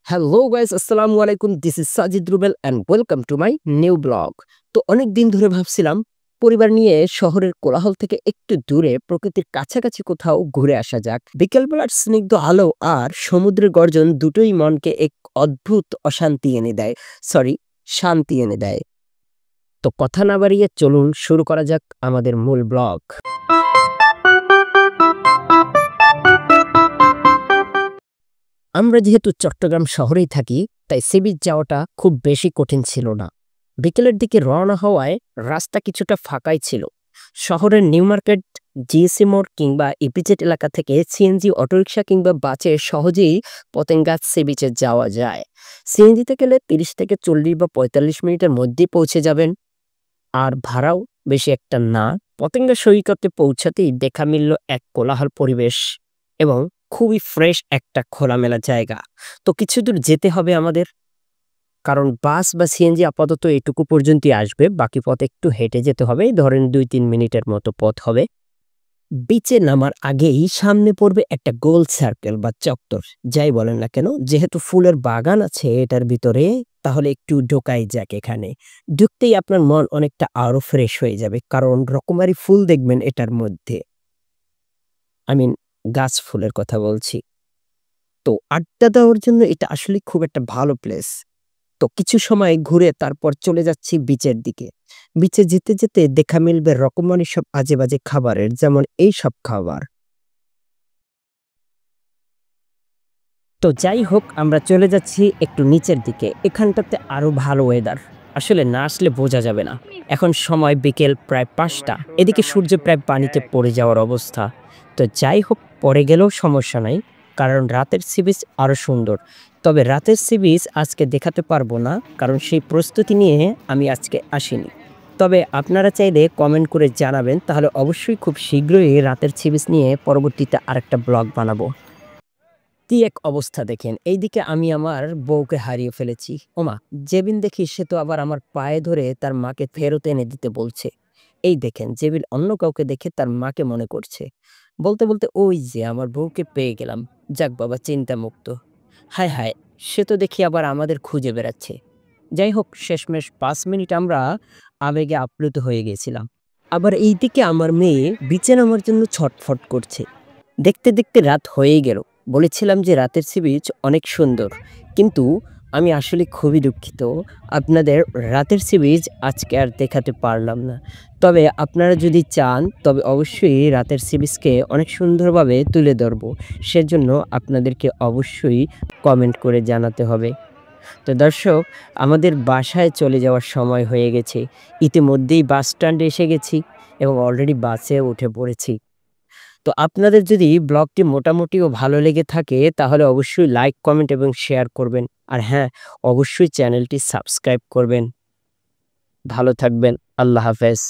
Hello guys, আসসালামু আলাইকুম। This is Sajid Rubel and welcome to my new blog. তো অনেক দিন ধরে ভাবছিলাম পরিবার নিয়ে শহরের কোলাহল থেকে একটু দূরে প্রকৃতির কাছাকাছি কোথাও ঘুরে আসা যাক। বিকেলবেলার স্নিগ্ধ আলো আর সমুদ্রের গর্জন দুটোই মনকে এক অদ্ভুত অশান্তি এনে দেয়, সরি, শান্তি এনে দেয়। তো কথা না বাড়িয়ে চলুন শুরু করা যাক আমাদের মূল ব্লগ। আমরা যেহেতু চট্টগ্রাম শহরেই থাকি, তাই সি বিচ যাওয়াটা খুব বেশি কঠিন ছিল না। বিকেলের দিকে রওনা হওয়ায় রাস্তা কিছুটা ফাঁকাই ছিল। শহরের নিউ মার্কেট, জিএসি মোড় কিংবা ইপিজেড এলাকা থেকে সিএনজি, অটোরিকশা কিংবা বাসে সহজেই পতেঙ্গা সি বিচে যাওয়া যায়। সিএনজিতে গেলে ৩০ থেকে ৪০ বা ৪৫ মিনিটের মধ্যেই পৌঁছে যাবেন, আর ভাড়াও বেশি একটা না। পতেঙ্গা সৈকতে পৌঁছাতেই দেখা মিলল এক কোলাহল পরিবেশ এবং খুবই ফ্রেশ একটা খোলামেলা জায়গা। তো কিছু দূর যেতে হবে আমাদের, কারণ বাস বা সিএনজি আপাতত এটুকু পর্যন্তই আসবে, বাকি পথ একটু হেঁটে যেতে হবে। ধরেন ২-৩ মিনিটের মতো পথ হবে। বিচে নামার আগেই সামনে পড়বে একটা গোল সার্কেল বা চত্বর, যাই বলেন না কেন। যেহেতু ফুলের বাগান আছে এটার ভিতরে, তাহলে একটু ঢোকাই যাক এখানে। ঢুকতেই আপনার মন অনেকটা আরো ফ্রেশ হয়ে যাবে, কারণ রকমারি ফুল দেখবেন এটার মধ্যে। আই মিন, গাছ ফুলের কথা বলছি। তো আড্ডা দেওয়ার জন্য এটা আসলে খুব একটা ভালো প্লেস। তো কিছু সময় ঘুরে তারপর চলে যাচ্ছি বিচের দিকে। বিচে যেতে যেতে দেখা মিলবে রকমারি সব আজে বাজে খাবারের, যেমন এই সব খাবার। তো যাই হোক, আমরা চলে যাচ্ছি একটু নিচের দিকে। এখানটাতে আরো ভালো ওয়েদার, আসলে না আসলে বোঝা যাবে না। এখন সময় বিকেল প্রায় ৫টা, এদিকে সূর্য প্রায় পানিতে পড়ে যাওয়ার অবস্থা। তো যাই হোক, পড়ে গেলেও সমস্যা নাই, কারণ রাতের সি বিচ আরো সুন্দর। তবে রাতের সি বিচ আজকে দেখাতে পারবো না, কারণ সেই প্রস্তুতি নিয়ে আমি আজকে আসিনি। তবে আপনারা চাইলে কমেন্ট করে জানাবেন, তাহলে অবশ্যই খুব শীঘ্রই রাতের সি বিচ নিয়ে পরবর্তীতে আরেকটা ব্লগ বানাবো। কি এক অবস্থা দেখেন, এইদিকে আমি আমার বউকে হারিয়ে ফেলেছি। ওমা, জেবিন দেখি সে তো আবার আমার পায়ে ধরে তার মাকে ফেরত এনে দিতে বলছে। এই দেখেন, জেবিন অন্য কাউকে দেখে তার মাকে মনে করছে। বলতে বলতে ওই যে আমার বউকে পেয়ে গেলাম। যাক বাবা, চিন্তা মুক্ত। হায় হায়, সে তো দেখি আবার আমাদের খুঁজে বেড়াচ্ছে। যাই হোক, শেষমেশ ৫ মিনিট আমরা আবেগে আপ্লুত হয়ে গেছিলাম। আবার এইদিকে আমার মেয়ে বিচে নামার জন্য ছটফট করছে। দেখতে দেখতে রাত হয়েই গেল। বলেছিলাম যে রাতের সি বিচ অনেক সুন্দর, কিন্তু আমি আসলে খুবই দুঃখিত, আপনাদের রাতের সি বিচ আজকে আর দেখাতে পারলাম না। তবে আপনারা যদি চান, তবে অবশ্যই রাতের সি বিচকে অনেক সুন্দরভাবে তুলে ধরবো। সেজন্য আপনাদেরকে অবশ্যই কমেন্ট করে জানাতে হবে। তো দর্শক, আমাদের বাসায় চলে যাওয়ার সময় হয়ে গেছে। ইতিমধ্যেই বাস স্ট্যান্ডে এসে গেছি এবং অলরেডি বাসে উঠে পড়েছি। তো আপনাদের যদি ব্লগটি মোটামুটিও ভালো লেগে থাকে, তাহলে অবশ্যই লাইক, কমেন্ট এবং শেয়ার করবেন। আর হ্যাঁ, অবশ্যই চ্যানেলটি সাবস্ক্রাইব করবেন। ভালো থাকবেন। আল্লাহ হাফেজ।